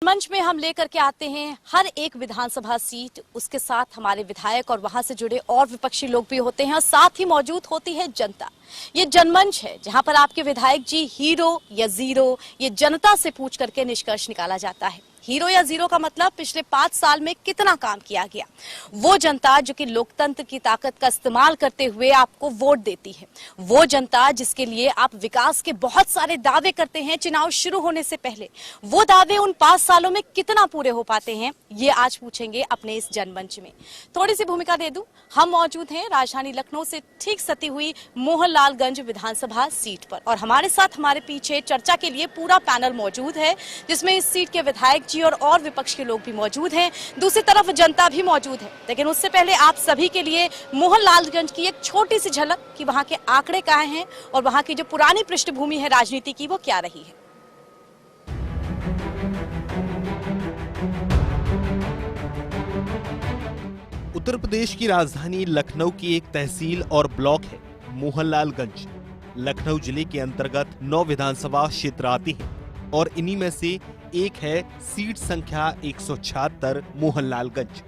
मंच में हम लेकर के आते हैं हर एक विधानसभा सीट, उसके साथ हमारे विधायक और वहां से जुड़े और विपक्षी लोग भी होते हैं और साथ ही मौजूद होती है जनता। ये जनमंच है जहां पर आपके विधायक जी हीरो या जीरो, ये जनता से पूछ करके निष्कर्ष निकाला जाता है। हीरो या जीरो का मतलब पिछले 5 साल में कितना काम किया गया। वो जनता जो कि लोकतंत्र की ताकत का इस्तेमाल करते हुए आपको वोट देती है, वो जनता जिसके लिए आप विकास के बहुत सारे दावे करते हैं चुनाव शुरू होने से पहले, वो दावे उन 5 सालों में कितना पूरे हो पाते हैं, ये आज पूछेंगे अपने इस जनमंच में। थोड़ी सी भूमिका दे दूं, हम मौजूद हैं राजधानी लखनऊ से ठीक सटी हुई मोहनलालगंज विधानसभा सीट पर और हमारे साथ हमारे पीछे चर्चा के लिए पूरा पैनल मौजूद है, जिसमें इस सीट के विधायक जी और विपक्ष के लोग भी मौजूद हैं, दूसरी तरफ जनता भी मौजूद है। लेकिन उससे पहले आप सभी के लिए मोहनलालगंज की एक छोटी सी झलक कि वहां के आंकड़े क्या हैं और वहां की जो पुरानी पृष्ठभूमि है राजनीति की वो क्या रही है। उत्तर प्रदेश की राजधानी लखनऊ की एक तहसील और ब्लॉक है मोहनलालगंज। लखनऊ जिले के अंतर्गत 9 विधानसभा क्षेत्र आती हैं और इन्हीं में से एक है सीट संख्या 176 मोहनलालगंज,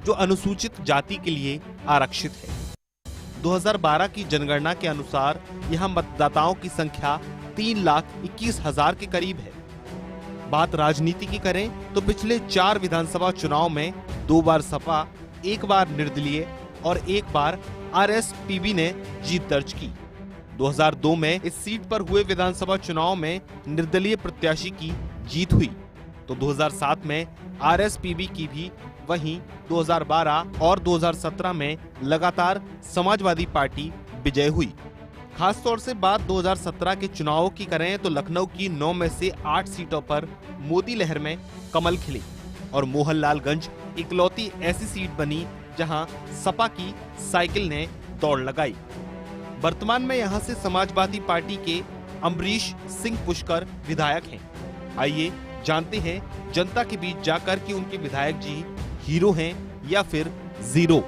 जो अनुसूचित जाति के लिए आरक्षित है। 2012 की जनगणना के अनुसार यहाँ मतदाताओं की संख्या 3,21,000 के करीब है। बात राजनीति की करें तो पिछले 4 विधानसभा चुनाव में 2 बार सपा, 1 बार निर्दलीय और 1 बार आरएसपीबी ने जीत दर्ज की। 2002 में इस सीट पर हुए विधानसभा चुनाव में निर्दलीय प्रत्याशी की जीत हुई, तो 2007 में आरएसपीबी की भी, वहीं 2012 और 2017 में लगातार समाजवादी पार्टी विजय हुई। खासतौर से बात 2017 के चुनावों की करें तो लखनऊ की 9 में से 8 सीटों पर मोदी लहर में कमल खिली और मोहनलालगंज इकलौती ऐसी सीट बनी जहां सपा की साइकिल ने दौड़ लगाई। वर्तमान में यहां से समाजवादी पार्टी के अमरीश सिंह पुष्कर विधायक हैं। आइए जानते हैं जनता के बीच जाकर कि उनके विधायक जी हीरो हैं या फिर जीरो।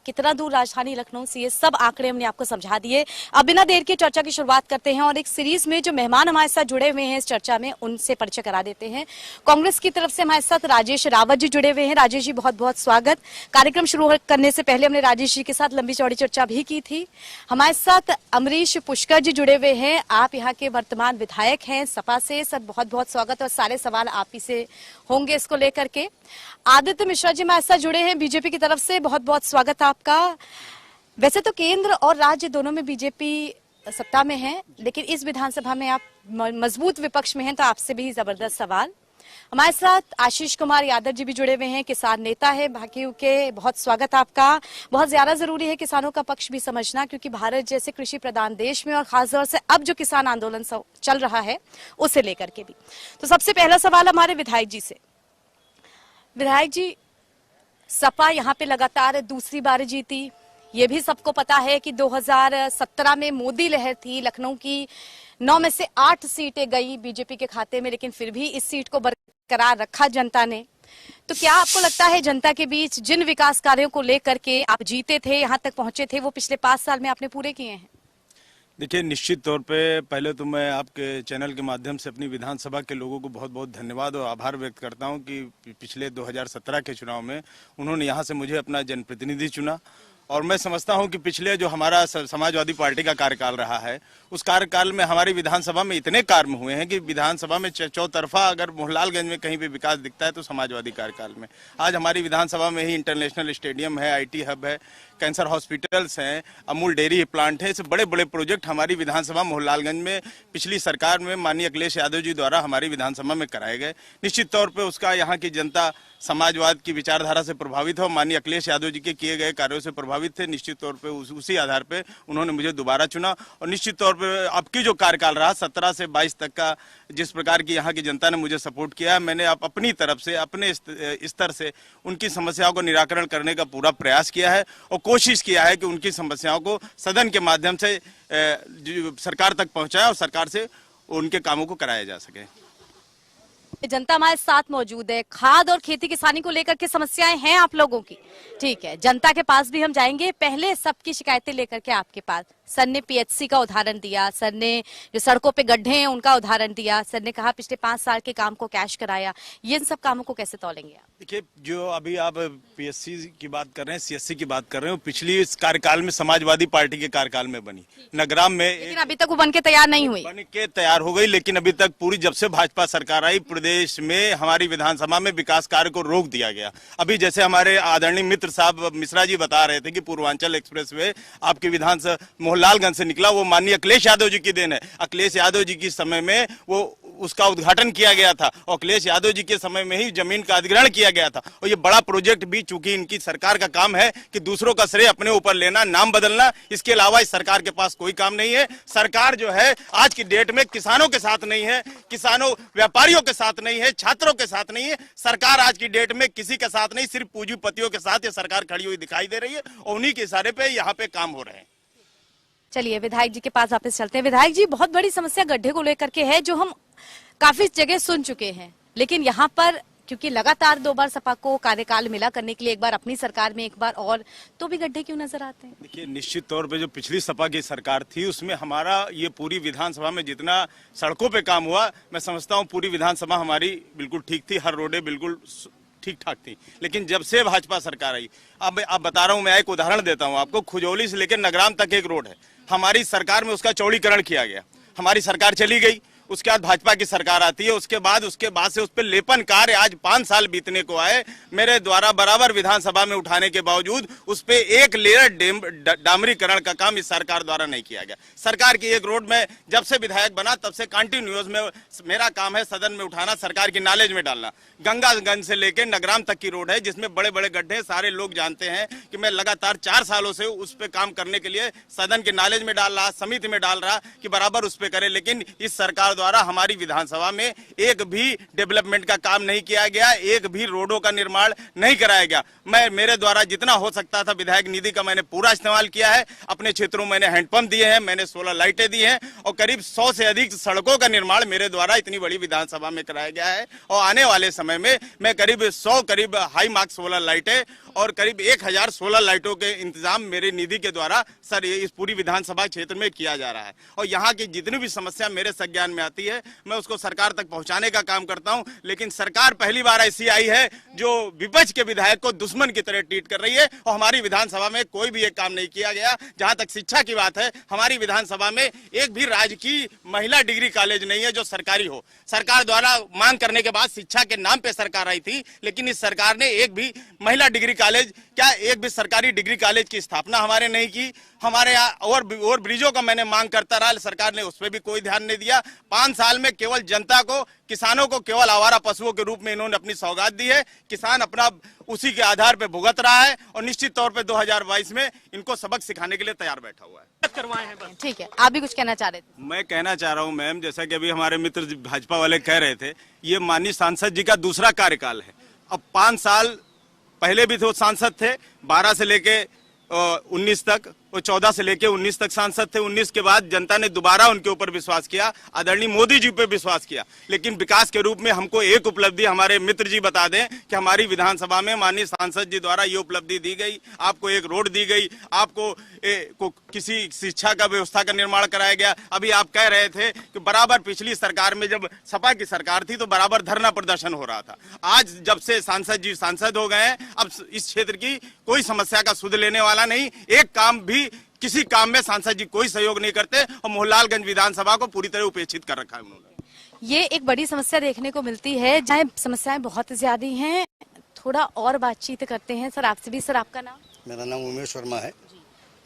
कितना दूर राजधानी लखनऊ से, ये सब आंकड़े हमने आपको समझा दिए। अब बिना देर के चर्चा की शुरुआत करते हैं और एक सीरीज में जो मेहमान हमारे साथ जुड़े हुए हैं इस चर्चा में, उनसे परिचय करा देते हैं। कांग्रेस की तरफ से हमारे साथ राजेश रावत जी जुड़े हुए हैं। राजेश जी बहुत बहुत स्वागत। कार्यक्रम शुरू करने से पहले हमने राजेश जी के साथ लंबी चौड़ी चर्चा भी की थी। हमारे साथ अमरीश पुष्कर जी जुड़े हुए हैं, आप यहाँ के वर्तमान विधायक हैं सपा से। सर बहुत बहुत स्वागत और सारे सवाल आप ही से होंगे इसको लेकर के। आदित्य मिश्रा जी हमारे साथ जुड़े हैं बीजेपी की तरफ से, बहुत बहुत स्वागत आपका। वैसे तो केंद्र और राज्य दोनों में बीजेपी सत्ता में है, लेकिन इस विधानसभा में आप मजबूत विपक्ष में हैं, तो आपसे भी जबरदस्त सवाल। हमारे साथ आशीष कुमार यादव जी भी जुड़े हुए हैं, किसान नेता है भाकियू के, बहुत स्वागत आपका। बहुत ज्यादा जरूरी है किसानों का पक्ष भी समझना, क्योंकि भारत जैसे कृषि प्रधान देश में और खासतौर से अब जो किसान आंदोलन चल रहा है उसे लेकर के भी। तो सबसे पहला सवाल हमारे विधायक जी से। विधायक जी, सपा यहाँ पे लगातार दूसरी बार जीती, ये भी सबको पता है कि 2017 में मोदी लहर थी, लखनऊ की 9 में से 8 सीटें गई बीजेपी के खाते में, लेकिन फिर भी इस सीट को बरकरार रखा जनता ने। तो क्या आपको लगता है जनता के बीच जिन विकास कार्यों को लेकर के आप जीते थे, यहाँ तक पहुंचे थे, वो पिछले 5 साल में आपने पूरे किए हैं? देखिए, निश्चित तौर पे पहले तो मैं आपके चैनल के माध्यम से अपनी विधानसभा के लोगों को बहुत बहुत धन्यवाद और आभार व्यक्त करता हूं कि पिछले 2017 के चुनाव में उन्होंने यहां से मुझे अपना जनप्रतिनिधि चुना। और मैं समझता हूं कि पिछले जो हमारा समाजवादी पार्टी का कार्यकाल रहा है, उस कार्यकाल में हमारी विधानसभा में इतने कार्य हुए हैं कि विधानसभा में चौतरफा अगर मोहनलालगंज में कहीं भी विकास दिखता है तो समाजवादी कार्यकाल में। आज हमारी विधानसभा में ही इंटरनेशनल स्टेडियम है, IT हब है, कैंसर हॉस्पिटल्स हैं, अमूल डेयरी प्लांट है, ऐसे बड़े बड़े प्रोजेक्ट हमारी विधानसभा मोहनलालगंज में पिछली सरकार में माननीय अखिलेश यादव जी द्वारा हमारी विधानसभा में कराए गए। निश्चित तौर पर उसका यहाँ की जनता समाजवाद की विचारधारा से प्रभावित हो, माननीय अखिलेश यादव जी के किए गए कार्यों से प्रभावित थे। निश्चित तौर पे उसी आधार पे उन्होंने मुझे दोबारा चुना और निश्चित तौर पे अब की जो कार्यकाल रहा 17 से 22 तक का, जिस प्रकार की यहाँ की जनता ने मुझे सपोर्ट किया है, मैंने अपनी तरफ से अपने स्तर से उनकी समस्याओं को निराकरण करने का पूरा प्रयास किया है और कोशिश किया है कि उनकी समस्याओं को सदन के माध्यम से सरकार तक पहुँचाए और सरकार से उनके कामों को कराया जा सके। जनता हमारे साथ मौजूद है। खाद और खेती किसानी को लेकर के समस्याएं हैं आप लोगों की, ठीक है, जनता के पास भी हम जाएंगे। पहले सबकी शिकायतें लेकर के आपके पास। सर ने पीएचसी का उदाहरण दिया, सर ने जो सड़कों पे गड्ढे हैं उनका उदाहरण दिया, सर ने कहा पिछले 5 साल के काम को कैश कराया। ये इन सब कामों को कैसे तौलेंगे आप? देखिए, जो अभी आप पीएससी की बात कर रहे हैं, सीएससी की बात कर रहे हो, पिछली इस कार्यकाल में समाजवादी पार्टी के कार्यकाल में बनी नगराम में, लेकिन अभी तक वो बन के तैयार नहीं हुई। बन के तैयार हो गई, लेकिन अभी तक पूरी जब से भाजपा सरकार आई प्रदेश में हमारी विधानसभा में विकास कार्य को रोक दिया गया। अभी जैसे हमारे आदरणीय मित्र साहब मिश्रा जी बता रहे थे कि पूर्वांचल एक्सप्रेसवे आपकी विधानसभा मोहनलालगंज से निकला, वो माननीय अखिलेश यादव जी की देन है। अखिलेश यादव जी के समय में वो उसका उद्घाटन किया गया था और अखिलेश यादव जी के समय में ही जमीन का अधिग्रहण किया गया था। और ये बड़ा प्रोजेक्ट भी, चूंकि इनकी सरकार का काम है कि दूसरों का श्रेय अपने ऊपर लेना, नाम बदलना, इसके अलावा इस सरकार के पास कोई काम नहीं है। सरकार जो है आज की डेट में किसानों के साथ नहीं है, किसानों व्यापारियों के साथ नहीं है, छात्रों के साथ नहीं है। सरकार आज की डेट में किसी के साथ नहीं, सिर्फ पूंजीपतियों के साथ ये सरकार खड़ी हुई दिखाई दे रही है और उन्हीं के इशारे पे यहाँ पे काम हो रहे हैं। चलिए विधायक जी के पास वापस चलते हैं। विधायक जी, बहुत बड़ी समस्या गड्ढे को लेकर के है जो हम काफी जगह सुन चुके हैं, लेकिन यहाँ पर क्योंकि लगातार 2 बार सपा को कार्यकाल मिला करने के लिए, एक बार अपनी सरकार में, एक बार और, तो भी गड्ढे क्यों नजर आते हैं? देखिए, निश्चित तौर पे जो पिछली सपा की सरकार थी उसमें हमारा ये पूरी विधानसभा में जितना सड़कों पे काम हुआ, मैं समझता हूँ पूरी विधानसभा हमारी बिल्कुल ठीक थी, हर रोडें बिल्कुल ठीक ठाक थी। लेकिन जब से भाजपा सरकार आई, अब बता रहा हूँ, मैं एक उदाहरण देता हूँ आपको। खुजौली से लेकर नगराम तक एक रोड है, हमारी सरकार में उसका चौड़ीकरण किया गया। हमारी सरकार चली गई, उसके बाद भाजपा की सरकार आती है, उसके बाद से उस पर लेपन कार्य आज 5 साल बीतने को आए, मेरे द्वारा बराबर विधानसभा में उठाने के बावजूद उस पे एक लेयर डामरीकरण का काम इस सरकार द्वारा नहीं किया गया। सरकार की एक रोड में जब से विधायक बना तब से कंटिन्यूअस में मेरा काम है सदन में उठाना, सरकार की नॉलेज में डालना। गंगागंज से लेकर नगराम तक की रोड है जिसमें बड़े बड़े गड्ढे, सारे लोग जानते हैं कि मैं लगातार 4 सालों से उस पर काम करने के लिए सदन के नॉलेज में डाल रहा, समिति में डाल रहा कि बराबर उस पर करे। लेकिन इस सरकार द्वारा हमारी विधानसभा में एक भी डेवलपमेंट का काम नहीं किया गया, एक भी रोडों का निर्माण नहीं कराया गया। मेरे द्वारा जितना हो सकता था विधायक निधि का मैंने पूरा इस्तेमाल किया है। अपने क्षेत्रों में मैंने हैंडपंप दिए हैं, मैंने सोलर लाइटें दी हैं और करीब 100 से अधिक सड़कों का निर्माण मेरे द्वारा इतनी बड़ी विधानसभा में कराया गया है। और आने वाले समय में मैं करीब 100 हाई मार्क सोलर लाइटें और करीब 1000 सोलर लाइटों के इंतजाम मेरे निधि के द्वारा सर इस पूरी विधानसभा क्षेत्र में किया जा रहा है। और यहाँ की जितनी भी समस्या मेरे संज्ञान में आती है मैं उसको सरकार तक पहुंचाने का काम करता हूं। लेकिन सरकार पहली बार ऐसी आई है जो विपक्ष के विधायक को दुश्मन की तरह ट्रीट कर रही है और हमारी विधानसभा में कोई भी एक काम नहीं किया गया। जहां तक शिक्षा की बात है, हमारी विधानसभा में एक भी राजकीय महिला डिग्री कॉलेज नहीं है जो सरकारी हो। सरकार द्वारा मांग करने के बाद शिक्षा के नाम पे सरकार आई थी, लेकिन इस सरकार ने एक भी महिला डिग्री कॉलेज, क्या एक भी सरकारी डिग्री कॉलेज की स्थापना हमारे नहीं की। हमारे यहाँ और ब्रिजों का मैंने मांग करता रहा, सरकार ने उस पर भी कोई ध्यान नहीं दिया। 5 साल में केवल जनता को, किसानों को केवल आवारा पशुओं के रूप में इन्होंने अपनी सौगात दी है। किसान अपना उसी के आधार पे भुगत रहा है और निश्चित तौर पे 2022 में इनको सबक सिखाने के लिए तैयार बैठा हुआ है। करवाए हैं बस। ठीक है, आप भी कुछ कहना चाह रहे थे? मैं कहना चाह रहा हूं मैम, जैसा कि अभी हमारे मित्र भाजपा वाले कह रहे थे, ये माननीय सांसद जी का दूसरा कार्यकाल है। अब 5 साल पहले भी तो सांसद थे, 12 से लेके 19 तक, वो 14 से लेके 19 तक सांसद थे। 19 के बाद जनता ने दोबारा उनके ऊपर विश्वास किया, आदरणीय मोदी जी पे विश्वास किया। लेकिन विकास के रूप में हमको एक उपलब्धि हमारे मित्र जी बता दें कि हमारी विधानसभा में माननीय सांसद जी द्वारा ये उपलब्धि दी गई, आपको एक रोड दी गई, आपको किसी शिक्षा का व्यवस्था का निर्माण कराया गया। अभी आप कह रहे थे कि बराबर पिछली सरकार में जब सपा की सरकार थी तो बराबर धरना प्रदर्शन हो रहा था। आज जब से सांसद जी सांसद हो गए हैं, अब इस क्षेत्र की कोई समस्या का सुध लेने वाला नहीं, एक काम भी, किसी काम में सांसद जी कोई सहयोग नहीं करते और मोहनलालगंज विधानसभा को पूरी तरह उपेक्षित कर रखा है उन्होंने। ये एक बड़ी समस्या देखने को मिलती है, जहाँ समस्याएं बहुत ज्यादा हैं। थोड़ा और बातचीत करते हैं। सर आपसे भी। सर आपका नाम? मेरा नाम उमेश वर्मा है।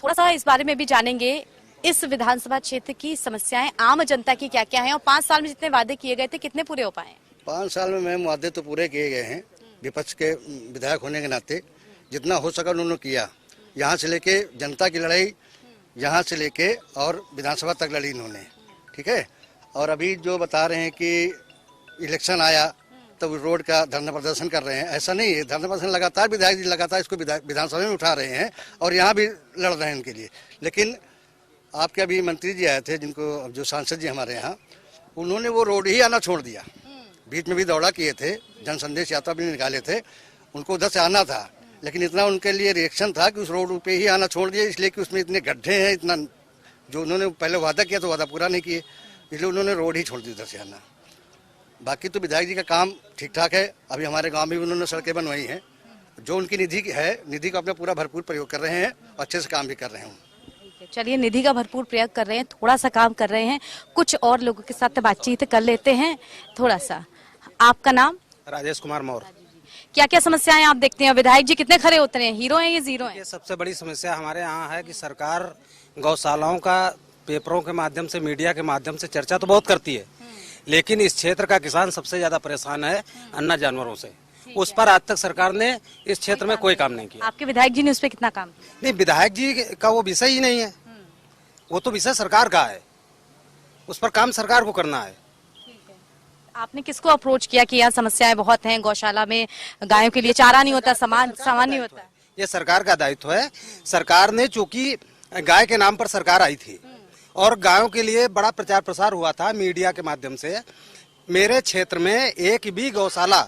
थोड़ा सा इस बारे में भी जानेंगे, इस विधानसभा क्षेत्र की समस्याएं आम जनता की क्या क्या हैं और 5 साल में जितने वादे किए गए थे कितने पूरे हो पाए? 5 साल में मैम वादे तो पूरे किए गए हैं। विपक्ष के विधायक होने के नाते जितना हो सका उन्होंने किया। यहाँ से लेके जनता की लड़ाई, यहाँ से लेके और विधानसभा तक लड़ी इन्होंने, ठीक है। और अभी जो बता रहे हैं कि इलेक्शन आया तब रोड का धरना प्रदर्शन कर रहे हैं, ऐसा नहीं है। धरना प्रदर्शन लगातार विधायक जी लगातार इसको विधानसभा में उठा रहे हैं और यहाँ भी लड़ रहे हैं उनके लिए। लेकिन आपके अभी मंत्री जी आए थे, जिनको जो सांसद जी हमारे यहाँ, उन्होंने वो रोड ही आना छोड़ दिया। बीच में भी दौड़ा किए थे, जन संदेश यात्रा भी निकाले थे, उनको उधर से आना था, लेकिन इतना उनके लिए रिएक्शन था कि उस रोड पे ही आना छोड़ दिए, इसलिए कि उसमें इतने गड्ढे हैं, इतना जो उन्होंने पहले वादा किया तो वादा पूरा नहीं किए, इसलिए उन्होंने रोड ही छोड़ दी उधर से आना। बाकी तो विधायक जी का काम ठीक ठाक है, अभी हमारे गांव में भी उन्होंने सड़कें बनवाई हैं, जो उनकी निधि है, निधि का अपना पूरा भरपूर प्रयोग कर रहे हैं, अच्छे से काम भी कर रहे हैं। चलिए, निधि का भरपूर प्रयोग कर रहे हैं, थोड़ा सा काम कर रहे हैं, कुछ और लोगों के साथ बातचीत कर लेते हैं थोड़ा सा। आपका नाम? राजेश कुमार मौर्य। क्या क्या समस्याएं आप देखते हैं? विधायक जी कितने खरे उतरे हैं, हीरो हैं या जीरो हैं? ये सबसे बड़ी समस्या हमारे यहाँ है कि सरकार गौशालाओं का पेपरों के माध्यम से, मीडिया के माध्यम से चर्चा तो बहुत करती है, लेकिन इस क्षेत्र का किसान सबसे ज्यादा परेशान है अन्ना जानवरों से। उस पर आज तक सरकार ने इस क्षेत्र में कोई काम नहीं किया। आपके विधायक जी ने उस पर कितना काम किया? नहीं, विधायक जी का वो विषय ही नहीं है, वो तो विषय सरकार का है, उस पर काम सरकार को करना है। आपने किसको अप्रोच किया कि यहाँ समस्याएं बहुत हैं, गौशाला में गायों के लिए चारा नहीं होता, सामान नहीं होता? ये सरकार का दायित्व है। सरकार ने, चूंकि गाय के नाम पर सरकार आई थी और गायों के लिए बड़ा प्रचार प्रसार हुआ था मीडिया के माध्यम से, मेरे क्षेत्र में एक भी गौशाला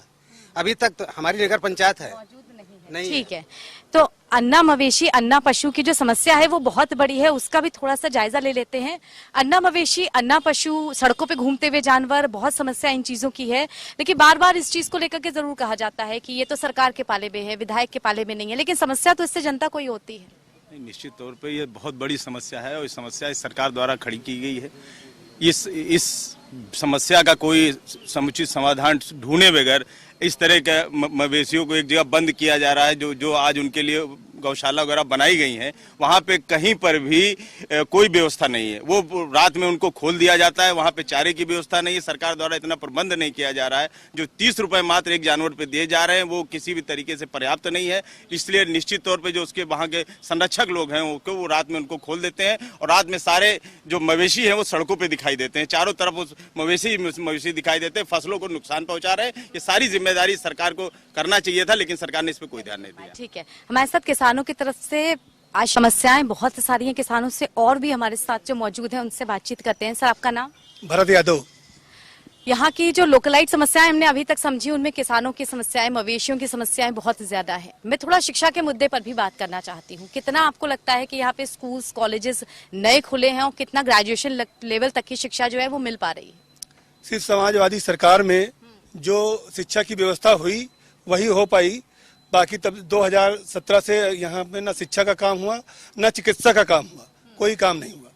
अभी तक तो हमारी नगर पंचायत है नहीं। ठीक है, तो अन्ना मवेशी, अन्ना पशु की जो समस्या है वो बहुत बड़ी है, उसका भी थोड़ा सा जायजा ले लेते हैं। अन्ना मवेशी, अन्ना पशु, सड़कों पे घूमते हुए जानवर, बहुत समस्या इन चीजों की है, लेकिन बार बार इस चीज को लेकर के जरूर कहा जाता है कि ये तो सरकार के पाले में है, विधायक के पाले में नहीं है, लेकिन समस्या तो इससे जनता को ही होती है। निश्चित तौर पे ये बहुत बड़ी समस्या है और इस समस्या इस सरकार द्वारा खड़ी की गई है। इस समस्या का कोई समुचित समाधान ढूंढे बगैर इस तरह के मवेशियों को एक जगह बंद किया जा रहा है, जो आज उनके लिए गौशाला वगैरह बनाई गई हैं, वहाँ पे कहीं पर भी कोई व्यवस्था नहीं है। वो रात में उनको खोल दिया जाता है, वहाँ पे चारे की व्यवस्था नहीं है, सरकार द्वारा इतना प्रबंध नहीं किया जा रहा है। जो 30 रुपए मात्र एक जानवर पे दिए जा रहे हैं वो किसी भी तरीके से पर्याप्त नहीं है। इसलिए निश्चित तौर पे जो उसके वहाँ के संरक्षक लोग हैं वो रात में उनको खोल देते हैं और रात में सारे जो मवेशी हैं वो सड़कों पर दिखाई देते हैं, चारों तरफ उस मवेशी दिखाई देते हैं, फसलों को नुकसान पहुंचा रहे हैं। ये सारी जिम्मेदारी सरकार को करना चाहिए था, लेकिन सरकार ने इस पर कोई ध्यान नहीं दिया। ठीक है, हमारे साथ किसानों की तरफ से आज समस्याएं बहुत सारी हैं किसानों से, और भी हमारे साथ जो मौजूद हैं उनसे बातचीत करते हैं। सर, आपका नाम? भरत यादव। यहाँ की जो लोकलाइट समस्याएं हमने अभी तक समझी, उनमें किसानों की समस्याएं, मवेशियों की समस्याएं बहुत ज्यादा है। मैं थोड़ा शिक्षा के मुद्दे पर भी बात करना चाहती हूँ। कितना आपको लगता है कि यहाँ पे स्कूल्स, कॉलेजेस नए खुले हैं और कितना ग्रेजुएशन लेवल तक की शिक्षा जो है वो मिल पा रही है? सिर्फ समाजवादी सरकार में जो शिक्षा की व्यवस्था हुई वही हो पाई, बाकी तब 2017 से यहाँ पे ना शिक्षा का काम हुआ ना चिकित्सा का काम हुआ, कोई काम नहीं हुआ।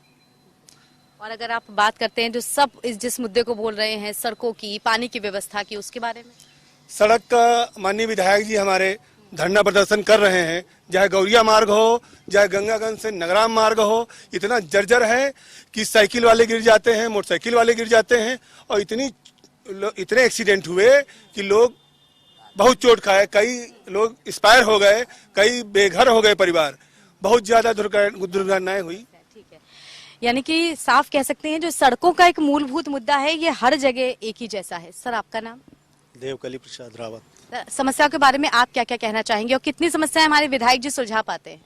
और अगर आप बात करते हैं जो सब जिस मुद्दे को बोल रहे हैं, सड़कों की, पानी की व्यवस्था की, उसके बारे में? सड़क का माननीय विधायक जी हमारे धरना प्रदर्शन कर रहे हैं, चाहे गौरिया मार्ग हो, चाहे गंगागंज से नगराम मार्ग हो, इतना जर्जर है कि साइकिल वाले गिर जाते हैं, मोटरसाइकिल वाले गिर जाते हैं और इतने एक्सीडेंट हुए कि लोग बहुत चोट खाए, कई लोग एक्सपायर हो गए, कई बेघर हो गए परिवार, बहुत ज्यादा दुर्घटनाएं हुई। ठीक है, यानी कि साफ कह सकते हैं जो सड़कों का एक मूलभूत मुद्दा है ये हर जगह एक ही जैसा है। सर, आपका नाम? देवकली प्रसाद रावत। समस्याओं के बारे में आप क्या क्या कहना चाहेंगे और कितनी समस्याएं हमारे विधायक जी सुलझा पाते हैं?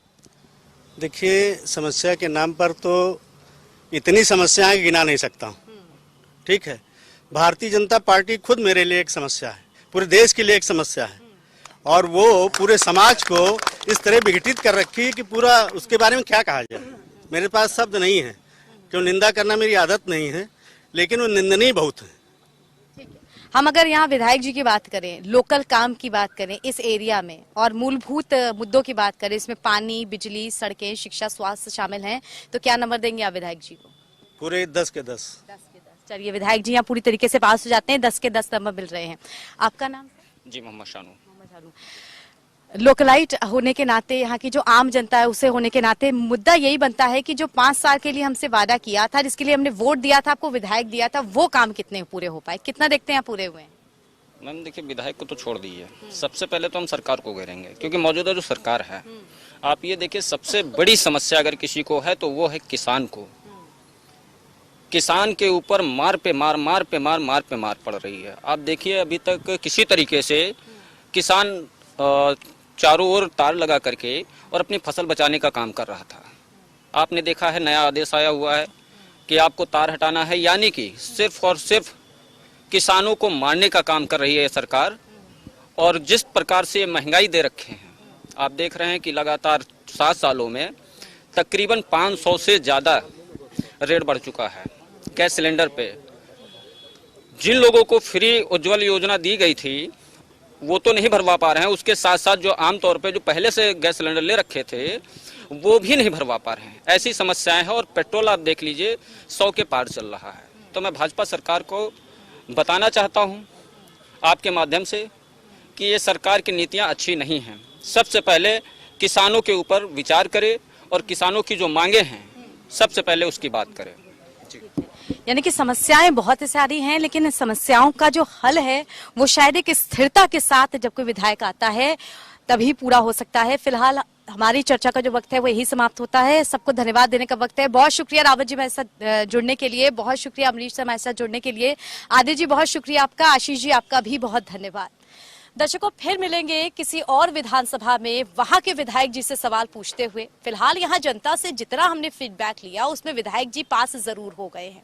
देखिए, समस्या के नाम पर तो इतनी समस्याएं गिना नहीं सकता हूँ। ठीक है, भारतीय जनता पार्टी खुद मेरे लिए एक समस्या है, पूरे देश के लिए एक समस्या है, और वो पूरे समाज को इस तरह विघटित कर रखी है कि पूरा उसके बारे में क्या कहा जाए। मेरे पास शब्द नहीं है, क्यों निंदा करना मेरी आदत नहीं है, लेकिन वो निंदनीय बहुत है। हम अगर यहाँ विधायक जी की बात करें, लोकल काम की बात करें इस एरिया में और मूलभूत मुद्दों की बात करें, इसमें पानी, बिजली, सड़कें, शिक्षा, स्वास्थ्य शामिल हैं, तो क्या नंबर देंगे आप विधायक जी को? पूरे 10 के 10। चलिए, विधायक जी यहाँ पूरी तरीके से पास हो जाते हैं, 10 के 10 नंबर मिल रहे हैं। आपका नाम? जी, मोहम्मद शानू। लोकलाइट होने के नाते, यहाँ की जो आम जनता है उसे होने के नाते मुद्दा यही बनता है कि जो 5 साल के लिए हमसे वादा किया था, जिसके लिए हमने वोट दिया था, आपको विधायक दिया था, वो काम कितने पूरे हो पाए, कितना देखते हैं पूरे हुए हैं? मैम देखिए, विधायक को तो छोड़ दीजिए, सबसे पहले तो हम सरकार को घेरेंगे, क्योंकि मौजूदा जो सरकार है, आप ये देखिए, सबसे बड़ी समस्या अगर किसी को है तो वो है किसान को। किसान के ऊपर मार पे मार पड़ रही है। आप देखिए, अभी तक किसी तरीके से किसान चारों ओर तार लगा करके और अपनी फसल बचाने का काम कर रहा था। आपने देखा है, नया आदेश आया हुआ है कि आपको तार हटाना है, यानी कि सिर्फ और सिर्फ किसानों को मारने का काम कर रही है सरकार। और जिस प्रकार से महंगाई दे रखे हैं, आप देख रहे हैं कि लगातार 7 सालों में तकरीबन 500 से ज़्यादा रेट बढ़ चुका है गैस सिलेंडर पे। जिन लोगों को फ्री उज्ज्वल योजना दी गई थी वो तो नहीं भरवा पा रहे हैं, उसके साथ साथ जो आमतौर पे जो पहले से गैस सिलेंडर ले रखे थे वो भी नहीं भरवा पा रहे हैं। ऐसी समस्याएं हैं। और पेट्रोल आप देख लीजिए 100 के पार चल रहा है। तो मैं भाजपा सरकार को बताना चाहता हूं आपके माध्यम से कि ये सरकार की नीतियां अच्छी नहीं हैं। सबसे पहले किसानों के ऊपर विचार करे और किसानों की जो मांगे हैं सबसे पहले उसकी बात करें। यानी कि समस्याएं बहुत सारी हैं, लेकिन समस्याओं का जो हल है वो शायद एक स्थिरता के साथ जब कोई विधायक आता है तभी पूरा हो सकता है। फिलहाल हमारी चर्चा का जो वक्त है वो यही समाप्त होता है। सबको धन्यवाद देने का वक्त है। बहुत शुक्रिया रावत जी हमारे साथ जुड़ने के लिए, बहुत शुक्रिया अमरीश से हमारे साथ जुड़ने के लिए, आदित्य जी बहुत शुक्रिया आपका, आशीष जी आपका भी बहुत धन्यवाद। दर्शकों फिर मिलेंगे किसी और विधानसभा में वहां के विधायक जी से सवाल पूछते हुए। फिलहाल यहाँ जनता से जितना हमने फीडबैक लिया उसमें विधायक जी पास जरूर हो गए हैं।